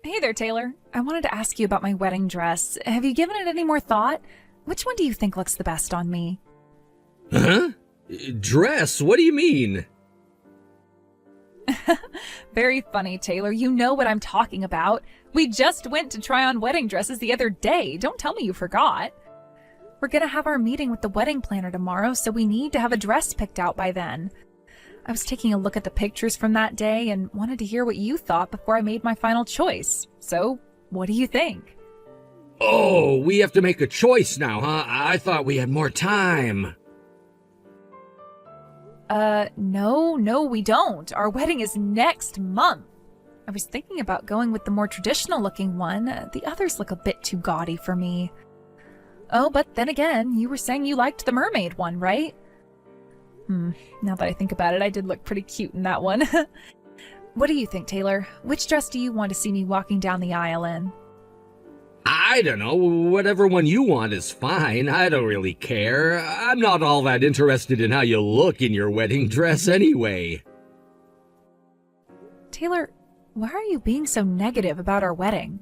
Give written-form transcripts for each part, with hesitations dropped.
Hey there, Taylor. I wanted to ask you about my wedding dress. Have you given it any more thought? Which one do you think looks the best on me? Huh? Dress? What do you mean? Very funny, Taylor. You know what I'm talking about. We just went to try on wedding dresses the other day. Don't tell me you forgot. We're gonna have our meeting with the wedding planner tomorrow, so we need to have a dress picked out by then. I was taking a look at the pictures from that day and wanted to hear what you thought before I made my final choice. So, what do you think? Oh, we have to make a choice now, huh? I thought we had more time. No, we don't. Our wedding is next month. I was thinking about going with the more traditional looking one. The others look a bit too gaudy for me. Oh, but then again, you were saying you liked the mermaid one, right? Now that I think about it, I did look pretty cute in that one. What do you think, Taylor? Which dress do you want to see me walking down the aisle in? I don't know. Whatever one you want is fine. I don't really care. I'm not all that interested in how you look in your wedding dress anyway. Taylor, why are you being so negative about our wedding?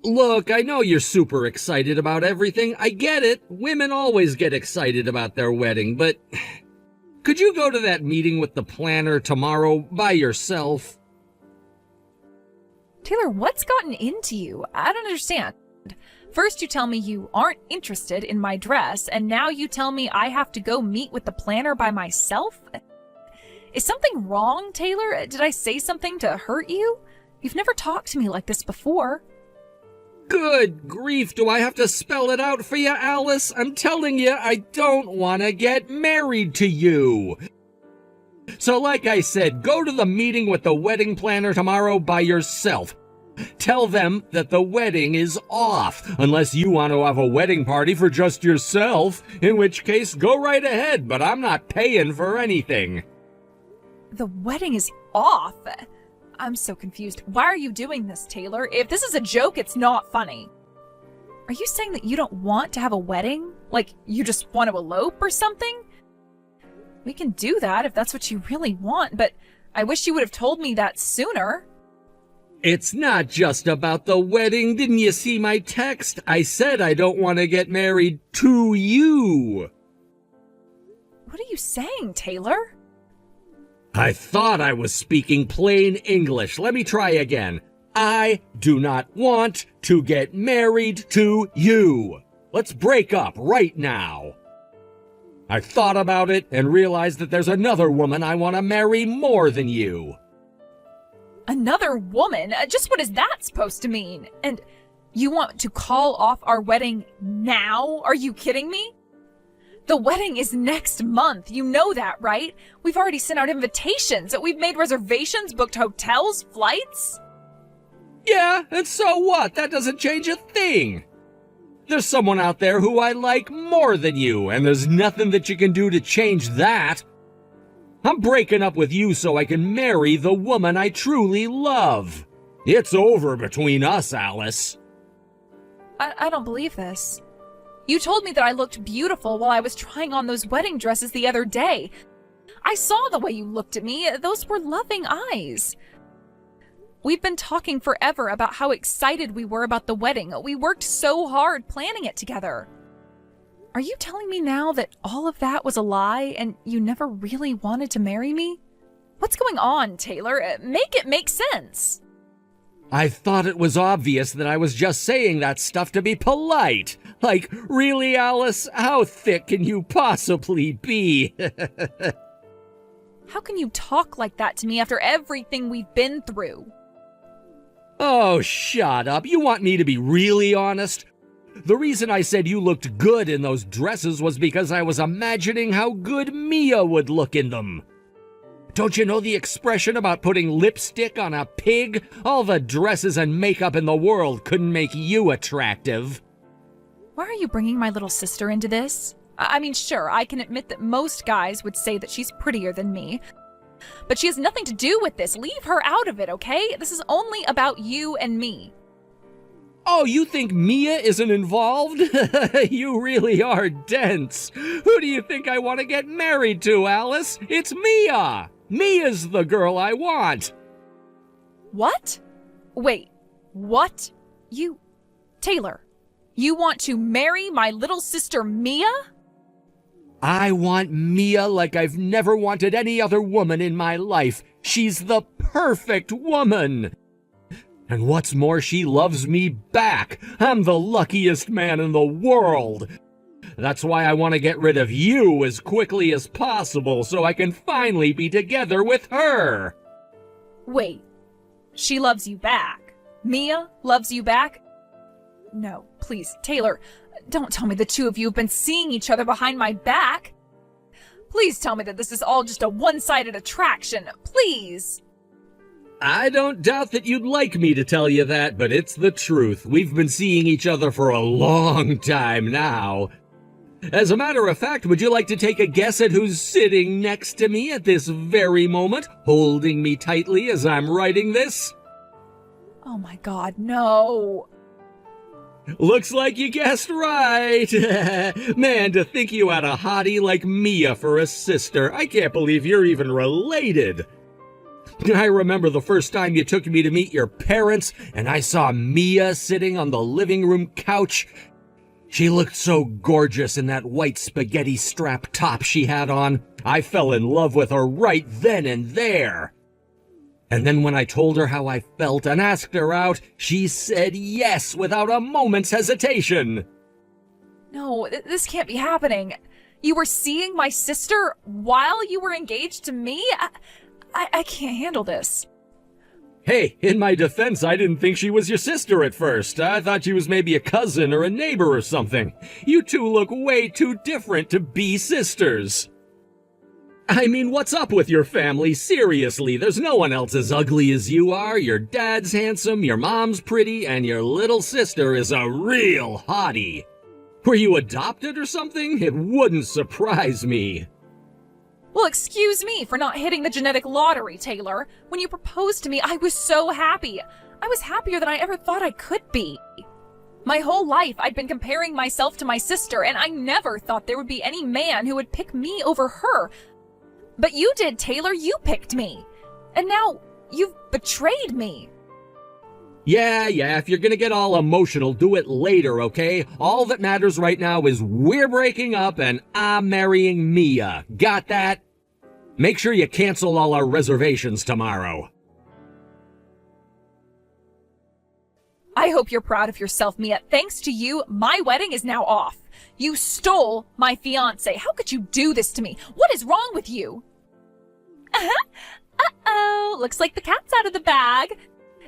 Look, I know you're super excited about everything. I get it. Women always get excited about their wedding, but could you go to that meeting with the planner tomorrow by yourself? Taylor, what's gotten into you? I don't understand. First you tell me you aren't interested in my dress, and now you tell me I have to go meet with the planner by myself? Is something wrong, Taylor? Did I say something to hurt you? You've never talked to me like this before. Good grief, do I have to spell it out for you, Alice? I'm telling you, I don't want to get married to you. So like I said, go to the meeting with the wedding planner tomorrow by yourself. Tell them that the wedding is off, unless you want to have a wedding party for just yourself, in which case go right ahead, but I'm not paying for anything. The wedding is off? I'm so confused. Why are you doing this, Taylor? If this is a joke, it's not funny. Are you saying that you don't want to have a wedding? Like, you just want to elope or something? We can do that if that's what you really want, but I wish you would have told me that sooner. It's not just about the wedding. Didn't you see my text? I said I don't want to get married to you. What are you saying, Taylor? I thought I was speaking plain English. Let me try again. I do not want to get married to you. Let's break up right now. I thought about it and realized that there's another woman I want to marry more than you. Another woman? Just what is that supposed to mean? And you want to call off our wedding now? Are you kidding me? The wedding is next month. You know that, right? We've already sent out invitations. We've made reservations, booked hotels, flights. Yeah, and so what? That doesn't change a thing. There's someone out there who I like more than you, and there's nothing that you can do to change that. I'm breaking up with you so I can marry the woman I truly love. It's over between us, Alice. I don't believe this. You told me that I looked beautiful while I was trying on those wedding dresses the other day. I saw the way you looked at me. Those were loving eyes. We've been talking forever about how excited we were about the wedding. We worked so hard planning it together. Are you telling me now that all of that was a lie and you never really wanted to marry me? What's going on, Taylor? Make it make sense. I thought it was obvious that I was just saying that stuff to be polite. Like, really, Alice? How thick can you possibly be? How can you talk like that to me after everything we've been through? Oh, shut up. You want me to be really honest? The reason I said you looked good in those dresses was because I was imagining how good Mia would look in them. Don't you know the expression about putting lipstick on a pig? All the dresses and makeup in the world couldn't make you attractive. Why are you bringing my little sister into this? I mean, sure, I can admit that most guys would say that she's prettier than me. But she has nothing to do with this. Leave her out of it, okay? This is only about you and me. Oh, you think Mia isn't involved? You really are dense. Who do you think I want to get married to, Alice? It's Mia! Mia's the girl I want. What? Wait, What? Taylor, you want to marry my little sister Mia? I want Mia like I've never wanted any other woman in my life. She's the perfect woman. And what's more, she loves me back. I'm the luckiest man in the world. That's why I want to get rid of you as quickly as possible so I can finally be together with her. Wait, she loves you back? Mia loves you back? No, please, Taylor, don't tell me the two of you have been seeing each other behind my back. Please tell me that this is all just a one-sided attraction, please. I don't doubt that you'd like me to tell you that, but it's the truth. We've been seeing each other for a long time now. As a matter of fact, would you like to take a guess at who's sitting next to me at this very moment, holding me tightly as I'm writing this? Oh my God, no. Looks like you guessed right. Man, to think you had a hottie like Mia for a sister. I can't believe you're even related. I remember the first time you took me to meet your parents, and I saw Mia sitting on the living room couch. She looked so gorgeous in that white spaghetti strap top she had on. I fell in love with her right then and there. And then when I told her how I felt and asked her out, she said yes without a moment's hesitation. No, this can't be happening. You were seeing my sister while you were engaged to me? I can't handle this. Hey, in my defense, I didn't think she was your sister at first. I thought she was maybe a cousin or a neighbor or something. You two look way too different to be sisters. I mean, what's up with your family? Seriously, there's no one else as ugly as you are. Your dad's handsome, your mom's pretty, and your little sister is a real hottie. Were you adopted or something? It wouldn't surprise me. Well, excuse me for not hitting the genetic lottery, Taylor. When you proposed to me, I was so happy. I was happier than I ever thought I could be. My whole life, I'd been comparing myself to my sister, and I never thought there would be any man who would pick me over her. But you did, Taylor. You picked me. And now you've betrayed me. Yeah, if you're gonna get all emotional, do it later, okay? All that matters right now is we're breaking up and I'm marrying Mia. Got that? Make sure you cancel all our reservations tomorrow. I hope you're proud of yourself, Mia. Thanks to you, my wedding is now off. You stole my fiancé. How could you do this to me? What is wrong with you? Uh-oh. Looks like the cat's out of the bag.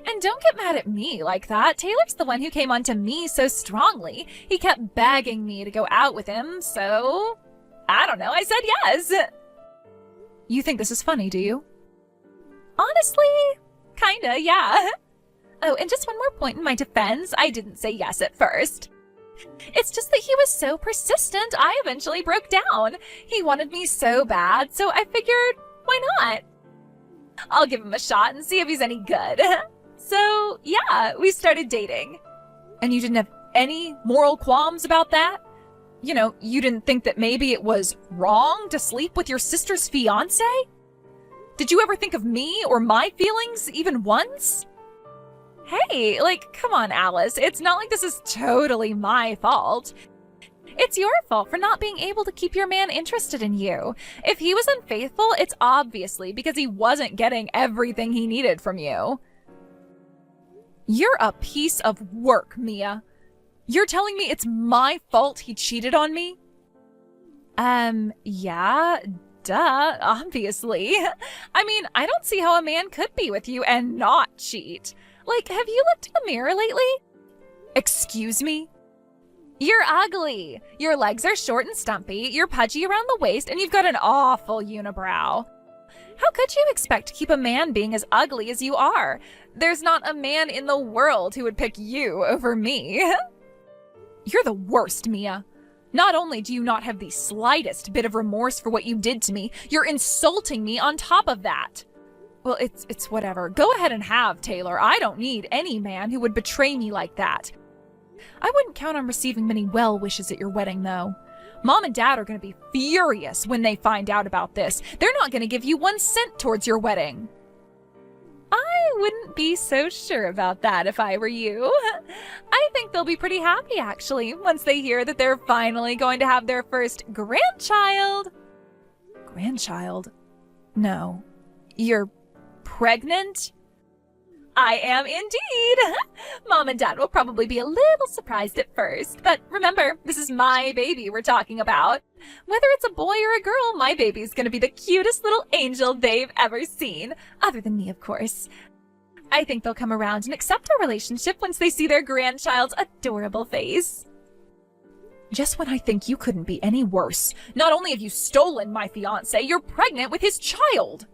And don't get mad at me like that. Taylor's the one who came onto me so strongly. He kept begging me to go out with him, so... I don't know, I said yes. You think this is funny, do you? Honestly, kinda, yeah. Oh, and just one more point in my defense. I didn't say yes at first. It's just that he was so persistent, I eventually broke down. He wanted me so bad, so I figured, why not? I'll give him a shot and see if he's any good. So, yeah, we started dating. And you didn't have any moral qualms about that? You know, you didn't think that maybe it was wrong to sleep with your sister's fiancé? Did you ever think of me or my feelings even once? Hey, come on, Alice. It's not like this is totally my fault. It's your fault for not being able to keep your man interested in you. If he was unfaithful, it's obviously because he wasn't getting everything he needed from you. You're a piece of work, Mia. You're telling me it's my fault he cheated on me? Yeah, duh, obviously. I mean, I don't see how a man could be with you and not cheat. Have you looked in the mirror lately? Excuse me? You're ugly. Your legs are short and stumpy, you're pudgy around the waist, and you've got an awful unibrow. How could you expect to keep a man being as ugly as you are? There's not a man in the world who would pick you over me. You're the worst, Mia. Not only do you not have the slightest bit of remorse for what you did to me, you're insulting me on top of that. Well, it's whatever. Go ahead and have, Taylor. I don't need any man who would betray me like that. I wouldn't count on receiving many well wishes at your wedding, though. Mom and Dad are going to be furious when they find out about this. They're not going to give you 1 cent towards your wedding. I wouldn't be so sure about that if I were you. I think they'll be pretty happy, actually, once they hear that they're finally going to have their first grandchild. Grandchild? No. You're pregnant? I am indeed. Mom and Dad will probably be a little surprised at first, but remember, this is my baby we're talking about. Whether it's a boy or a girl, my baby's gonna be the cutest little angel they've ever seen. Other than me, of course. I think they'll come around and accept our relationship once they see their grandchild's adorable face. Just when I think you couldn't be any worse, not only have you stolen my fiancé, you're pregnant with his child.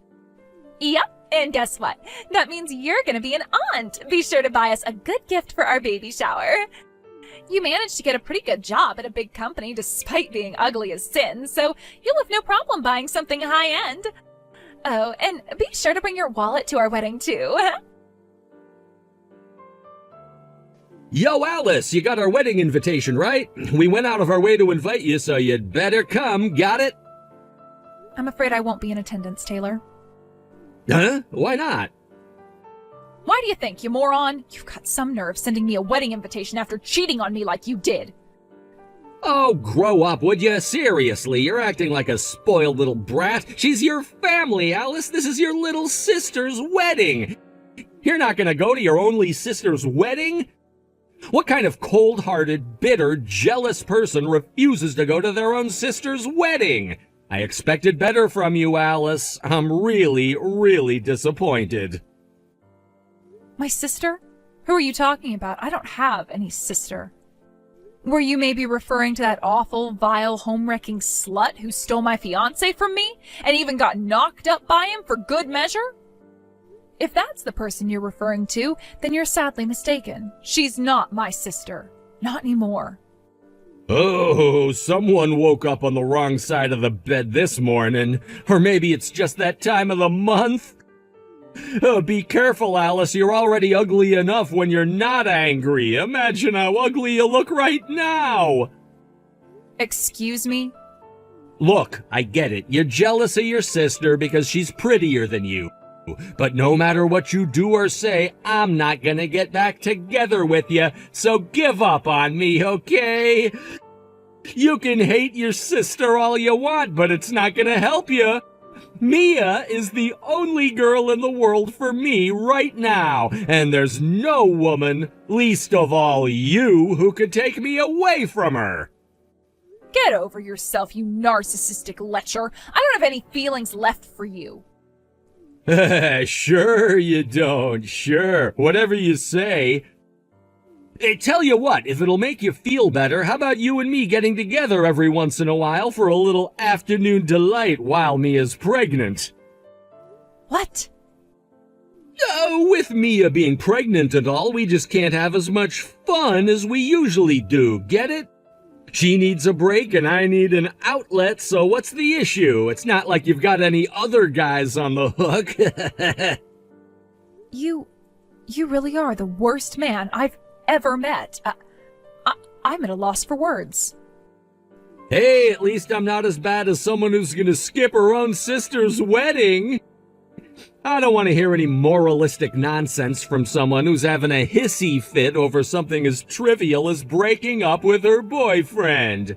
Yep. And guess what? That means you're gonna be an aunt. Be sure to buy us a good gift for our baby shower. You managed to get a pretty good job at a big company despite being ugly as sin, so you'll have no problem buying something high-end. Oh, and be sure to bring your wallet to our wedding, too. Yo, Alice, you got our wedding invitation, right? We went out of our way to invite you, so you'd better come. Got it? I'm afraid I won't be in attendance, Taylor. Huh? Why not? Why do you think, you moron? You've got some nerve sending me a wedding invitation after cheating on me like you did. Oh, grow up, would you? Seriously, you're acting like a spoiled little brat. She's your family, Alice. This is your little sister's wedding. You're not gonna go to your only sister's wedding? What kind of cold-hearted, bitter, jealous person refuses to go to their own sister's wedding? I expected better from you, Alice. I'm really, really disappointed. My sister? Who are you talking about? I don't have any sister. Were you maybe referring to that awful, vile, home-wrecking slut who stole my fiancé from me and even got knocked up by him for good measure? If that's the person you're referring to, then you're sadly mistaken. She's not my sister. Not anymore. Oh, someone woke up on the wrong side of the bed this morning. Or maybe it's just that time of the month. Be careful, Alice. You're already ugly enough when you're not angry. Imagine how ugly you look right now. Excuse me? Look, I get it. You're jealous of your sister because she's prettier than you. But no matter what you do or say, I'm not gonna get back together with you, so give up on me, okay? You can hate your sister all you want, but it's not gonna help you. Mia is the only girl in the world for me right now, and there's no woman, least of all you, who could take me away from her. Get over yourself, you narcissistic lecher. I don't have any feelings left for you. Sure you don't, sure. Whatever you say. Hey, tell you what, if it'll make you feel better, how about you and me getting together every once in a while for a little afternoon delight while Mia's pregnant? What? With Mia being pregnant and all, we just can't have as much fun as we usually do, get it? She needs a break and I need an outlet, so what's the issue? It's not like you've got any other guys on the hook. You really are the worst man I've ever met. I'm at a loss for words. Hey, at least I'm not as bad as someone who's gonna skip her own sister's wedding. I don't want to hear any moralistic nonsense from someone who's having a hissy fit over something as trivial as breaking up with her boyfriend.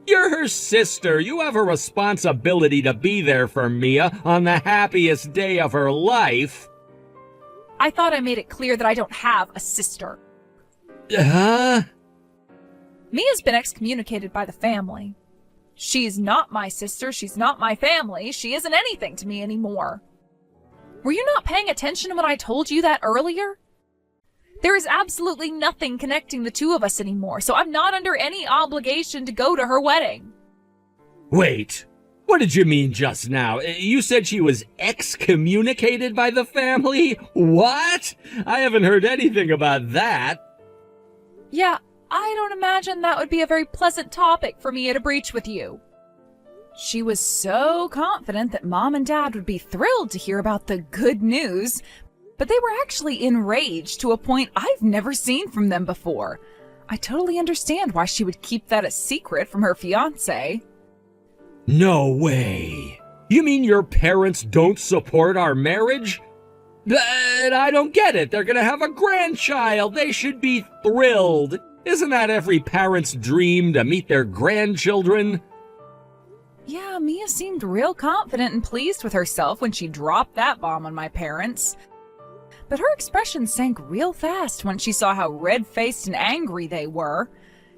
You're her sister. You have a responsibility to be there for Mia on the happiest day of her life. I thought I made it clear that I don't have a sister. Huh? Mia's been excommunicated by the family. She's not my sister. She's not my family. She isn't anything to me anymore. Were you not paying attention when I told you that earlier? There is absolutely nothing connecting the two of us anymore, so I'm not under any obligation to go to her wedding. Wait, what did you mean just now? You said she was excommunicated by the family? What? I haven't heard anything about that. Yeah, I don't imagine that would be a very pleasant topic for Mia to breach with you. She was so confident that Mom and Dad would be thrilled to hear about the good news, but they were actually enraged to a point I've never seen from them before. I totally understand why she would keep that a secret from her fiancé. No way. You mean your parents don't support our marriage? But I don't get it. They're gonna have a grandchild. They should be thrilled. Isn't that every parent's dream, to meet their grandchildren? Yeah, Mia seemed real confident and pleased with herself when she dropped that bomb on my parents. But her expression sank real fast when she saw how red-faced and angry they were.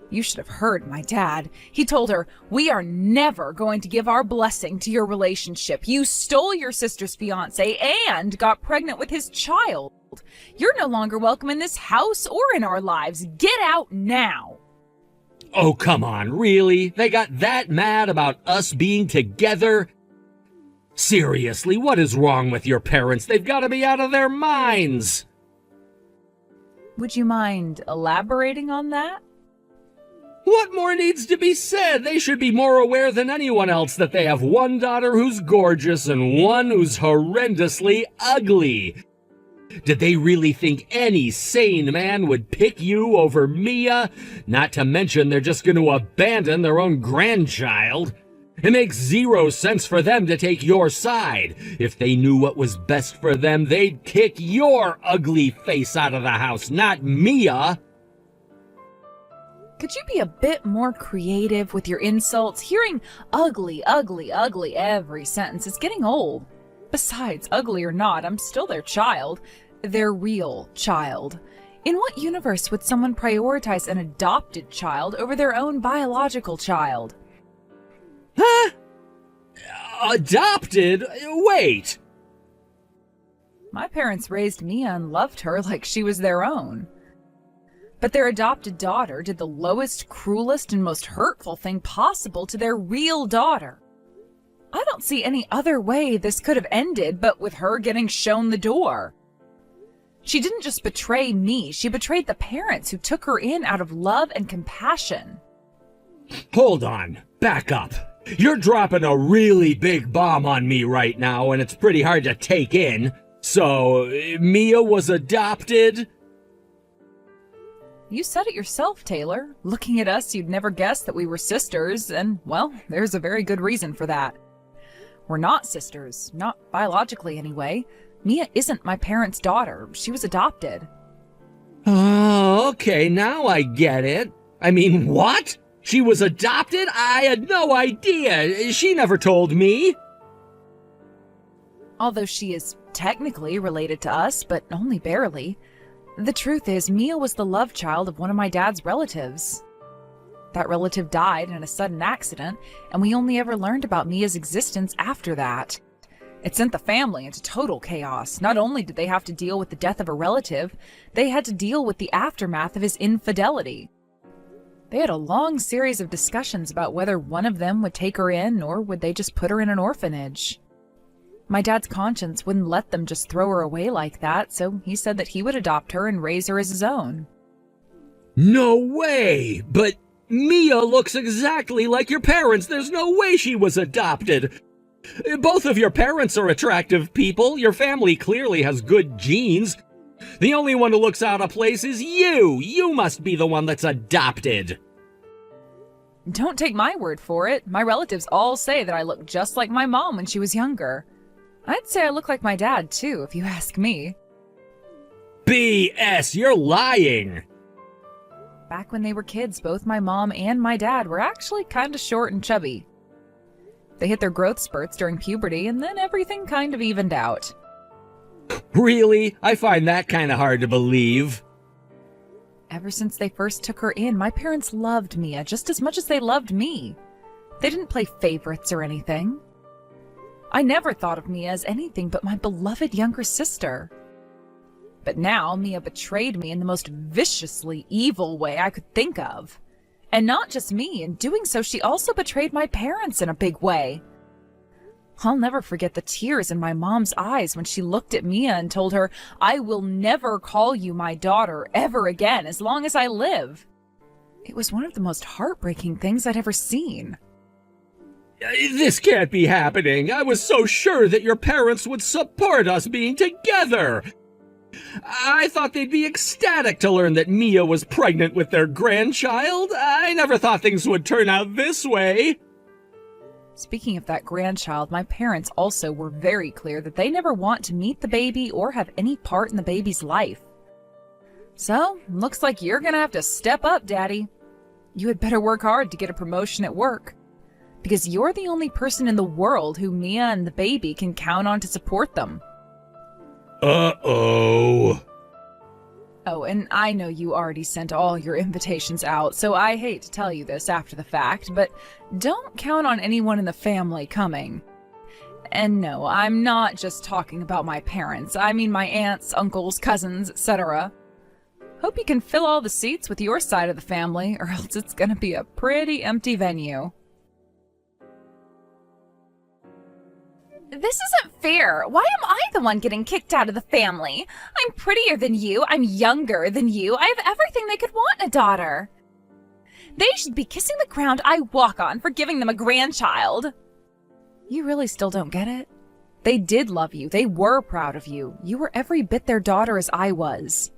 You should have heard my dad. He told her, "We are never going to give our blessing to your relationship. You stole your sister's fiancé and got pregnant with his child. You're no longer welcome in this house or in our lives. Get out now." Oh, come on, really? They got that mad about us being together? Seriously, what is wrong with your parents? They've got to be out of their minds. Would you mind elaborating on that? What more needs to be said? They should be more aware than anyone else that they have one daughter who's gorgeous and one who's horrendously ugly. Did they really think any sane man would pick you over Mia? Not to mention they're just going to abandon their own grandchild. It makes zero sense for them to take your side. If they knew what was best for them, they'd kick your ugly face out of the house, not Mia. Could you be a bit more creative with your insults? Hearing ugly, ugly, ugly every sentence is getting old. Besides, ugly or not, I'm still their child. Their real child. In what universe would someone prioritize an adopted child over their own biological child? Huh? Adopted? Wait. My parents raised Mia and loved her like she was their own. But their adopted daughter did the lowest, cruelest, and most hurtful thing possible to their real daughter. I don't see any other way this could have ended but with her getting shown the door. She didn't just betray me, she betrayed the parents who took her in out of love and compassion. Hold on. Back up. You're dropping a really big bomb on me right now, and it's pretty hard to take in. So, Mia was adopted? You said it yourself, Taylor. Looking at us, you'd never guess that we were sisters, and, well, there's a very good reason for that. We're not sisters, not biologically anyway. Mia isn't my parents' daughter. She was adopted. Oh, okay, now I get it. I mean, what? She was adopted? I had no idea. She never told me. Although she is technically related to us, but only barely. The truth is, Mia was the love child of one of my dad's relatives. That relative died in a sudden accident, and we only ever learned about Mia's existence after that. It sent the family into total chaos. Not only did they have to deal with the death of a relative, they had to deal with the aftermath of his infidelity. They had a long series of discussions about whether one of them would take her in or would they just put her in an orphanage. My dad's conscience wouldn't let them just throw her away like that, so he said that he would adopt her and raise her as his own. No way! But Mia looks exactly like your parents. There's no way she was adopted. Both of your parents are attractive people. Your family clearly has good genes. The only one who looks out of place is you. You must be the one that's adopted. Don't take my word for it. My relatives all say that I look just like my mom when she was younger. I'd say I look like my dad, too, if you ask me. BS, you're lying. Back when they were kids, both my mom and my dad were actually kind of short and chubby. They hit their growth spurts during puberty, and then everything kind of evened out. Really? I find that kind of hard to believe. Ever since they first took her in, my parents loved Mia just as much as they loved me. They didn't play favorites or anything. I never thought of Mia as anything but my beloved younger sister. But now Mia betrayed me in the most viciously evil way I could think of. And not just me, in doing so she also betrayed my parents in a big way. I'll never forget the tears in my mom's eyes when she looked at Mia and told her, "I will never call you my daughter ever again as long as I live." It was one of the most heartbreaking things I'd ever seen. This can't be happening. I was so sure that your parents would support us being together. I thought they'd be ecstatic to learn that Mia was pregnant with their grandchild. I never thought things would turn out this way. Speaking of that grandchild, my parents also were very clear that they never want to meet the baby or have any part in the baby's life. So, looks like you're gonna have to step up, Daddy. You had better work hard to get a promotion at work, because you're the only person in the world who Mia and the baby can count on to support them. Uh-oh. Oh, and I know you already sent all your invitations out, so I hate to tell you this after the fact, but don't count on anyone in the family coming. And no, I'm not just talking about my parents. I mean my aunts, uncles, cousins, etc. Hope you can fill all the seats with your side of the family, or else it's gonna be a pretty empty venue. This isn't fair. Why am I the one getting kicked out of the family? I'm prettier than you. I'm younger than you. I have everything they could want in a daughter. They should be kissing the ground I walk on for giving them a grandchild. You really still don't get it? They did love you. They were proud of you. You were every bit their daughter as I was.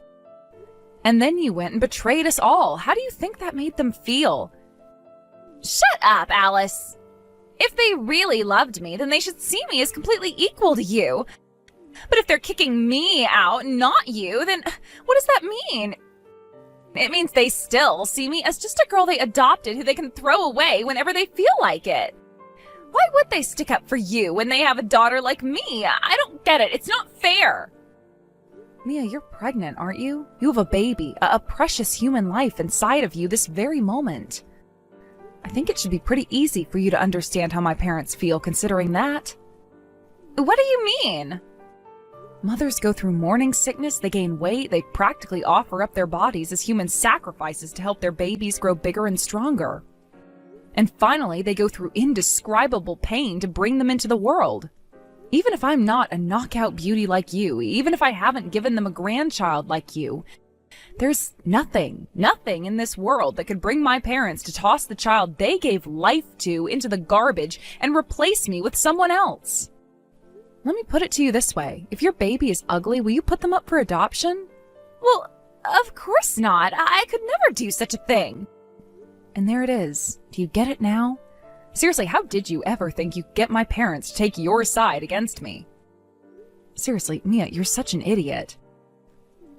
And then you went and betrayed us all. How do you think that made them feel? Shut up, Alice. If they really loved me, then they should see me as completely equal to you. But if they're kicking me out, not you, then what does that mean? It means they still see me as just a girl they adopted who they can throw away whenever they feel like it. Why would they stick up for you when they have a daughter like me? I don't get it. It's not fair. Mia, you're pregnant, aren't you? You have a baby, a precious human life inside of you this very moment. I think it should be pretty easy for you to understand how my parents feel considering that. What do you mean? Mothers go through morning sickness, they gain weight, they practically offer up their bodies as human sacrifices to help their babies grow bigger and stronger. And finally, they go through indescribable pain to bring them into the world. Even if I'm not a knockout beauty like you, even if I haven't given them a grandchild like you, there's nothing in this world that could bring my parents to toss the child they gave life to into the garbage and replace me with someone else. Let me put it to you this way. If your baby is ugly, will you put them up for adoption? Well, of course not. I could never do such a thing. And there it is. Do you get it now? Seriously, how did you ever think you'd get my parents to take your side against me? Seriously, Mia, you're such an idiot.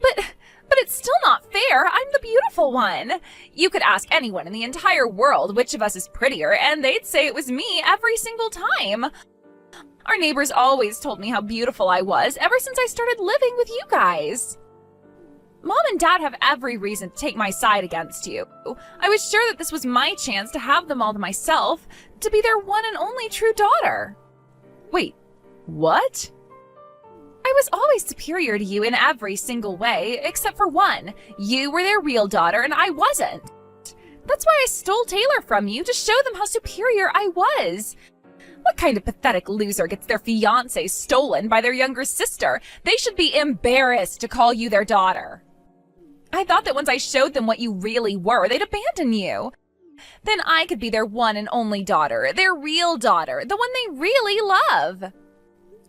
But it's still not fair. I'm the beautiful one. You could ask anyone in the entire world which of us is prettier, and they'd say it was me every single time. Our neighbors always told me how beautiful I was ever since I started living with you guys. Mom and Dad have every reason to take my side against you. I was sure that this was my chance to have them all to myself, to be their one and only true daughter. Wait, what? I was always superior to you in every single way, except for one. You were their real daughter, and I wasn't. That's why I stole Taylor from you, to show them how superior I was. What kind of pathetic loser gets their fiancé stolen by their younger sister? They should be embarrassed to call you their daughter. I thought that once I showed them what you really were, they'd abandon you. Then I could be their one and only daughter, their real daughter, the one they really love.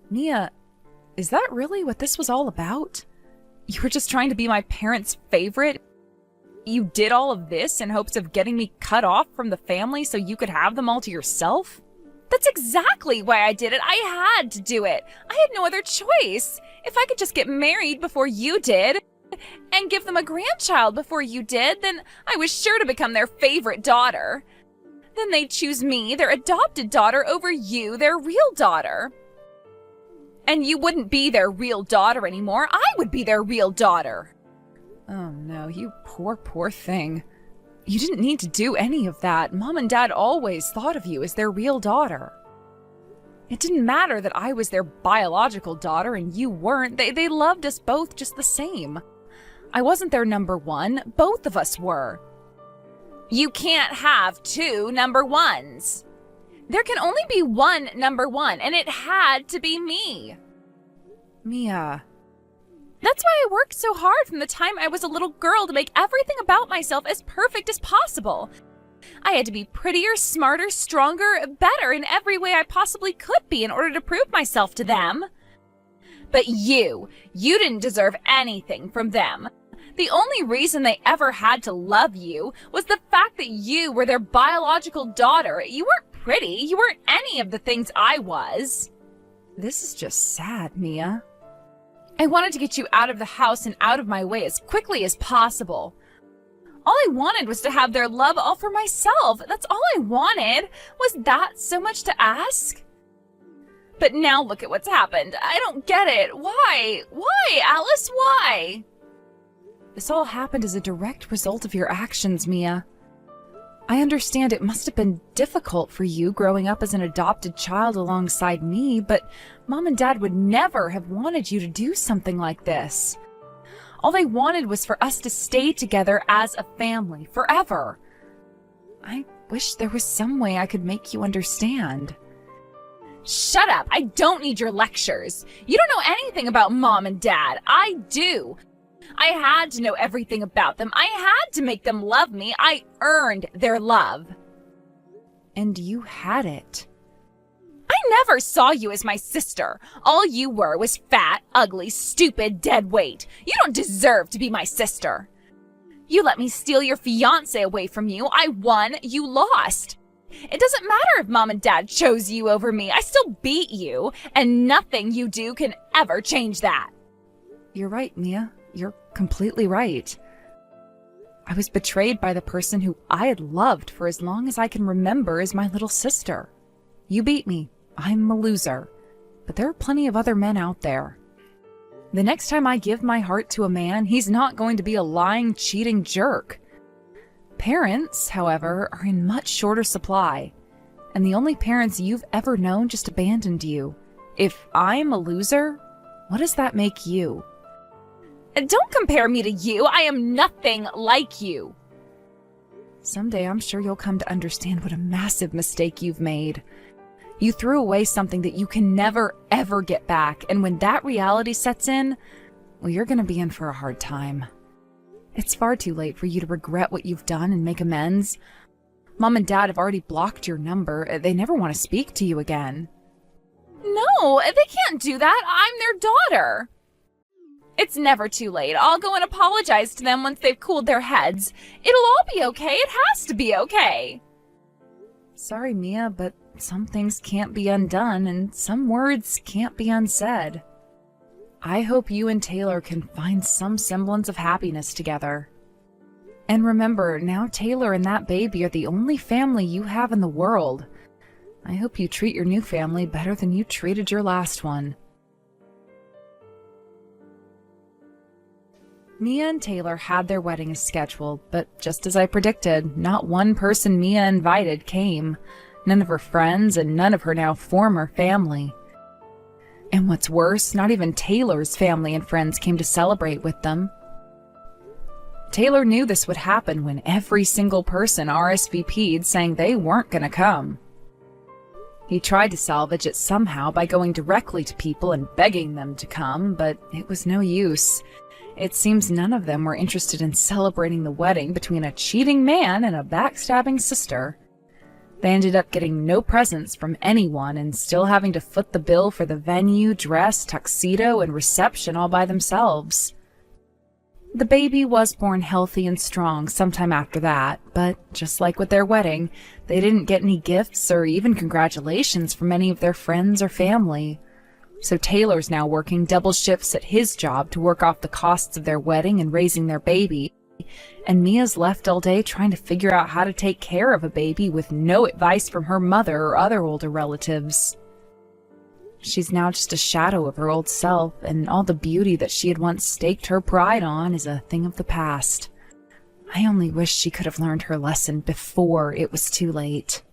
Mia, is that really what this was all about? You were just trying to be my parents' favorite? You did all of this in hopes of getting me cut off from the family so you could have them all to yourself? That's exactly why I did it. I had to do it. I had no other choice. If I could just get married before you did, and give them a grandchild before you did, then I was sure to become their favorite daughter. Then they'd choose me, their adopted daughter, over you, their real daughter. And you wouldn't be their real daughter anymore. I would be their real daughter. Oh no, you poor thing. You didn't need to do any of that. Mom and Dad always thought of you as their real daughter. It didn't matter that I was their biological daughter and you weren't. They loved us both just the same. I wasn't their number one. Both of us were. You can't have two number ones. There can only be one number one, and it had to be me. Mia. That's why I worked so hard from the time I was a little girl to make everything about myself as perfect as possible. I had to be prettier, smarter, stronger, better in every way I possibly could be in order to prove myself to them. But you didn't deserve anything from them. The only reason they ever had to love you was the fact that you were their biological daughter. You weren't pretty. You weren't any of the things I was. This is just sad, Mia. I wanted to get you out of the house and out of my way as quickly as possible. All I wanted was to have their love all for myself. That's all I wanted. Was that so much to ask? But now look at what's happened. I don't get it. Why? Why, Alice? Why? This all happened as a direct result of your actions, Mia. I understand it must have been difficult for you growing up as an adopted child alongside me, but Mom and Dad would never have wanted you to do something like this. All they wanted was for us to stay together as a family forever. I wish there was some way I could make you understand. Shut up! I don't need your lectures. You don't know anything about Mom and Dad. I do. I had to know everything about them. I had to make them love me. I earned their love. And you had it. I never saw you as my sister. All you were was fat, ugly, stupid, dead weight. You don't deserve to be my sister. You let me steal your fiancé away from you. I won, you lost. It doesn't matter if Mom and Dad chose you over me. I still beat you, and nothing you do can ever change that. You're right, Mia. You're completely right. I was betrayed by the person who I had loved for as long as I can remember as my little sister. You beat me. I'm a loser. But there are plenty of other men out there. The next time I give my heart to a man, he's not going to be a lying, cheating jerk. Parents, however, are in much shorter supply. And the only parents you've ever known just abandoned you. If I'm a loser, what does that make you? Don't compare me to you. I am nothing like you. Someday I'm sure you'll come to understand what a massive mistake you've made. You threw away something that you can never, ever get back, and when that reality sets in, well, you're going to be in for a hard time. It's far too late for you to regret what you've done and make amends. Mom and Dad have already blocked your number. They never want to speak to you again. No, they can't do that. I'm their daughter. It's never too late. I'll go and apologize to them once they've cooled their heads. It'll all be okay. It has to be okay. Sorry, Mia, but some things can't be undone and some words can't be unsaid. I hope you and Taylor can find some semblance of happiness together. And remember, now Taylor and that baby are the only family you have in the world. I hope you treat your new family better than you treated your last one. Mia and Taylor had their wedding as scheduled, but just as I predicted, not one person Mia invited came. None of her friends and none of her now former family. And what's worse, not even Taylor's family and friends came to celebrate with them. Taylor knew this would happen when every single person RSVP'd saying they weren't going to come. He tried to salvage it somehow by going directly to people and begging them to come, but it was no use. It seems none of them were interested in celebrating the wedding between a cheating man and a backstabbing sister. They ended up getting no presents from anyone and still having to foot the bill for the venue, dress, tuxedo, and reception all by themselves. The baby was born healthy and strong sometime after that, but just like with their wedding, they didn't get any gifts or even congratulations from any of their friends or family. So Taylor's now working double shifts at his job to work off the costs of their wedding and raising their baby, and Mia's left all day trying to figure out how to take care of a baby with no advice from her mother or other older relatives. She's now just a shadow of her old self, and all the beauty that she had once staked her pride on is a thing of the past. I only wish she could have learned her lesson before it was too late.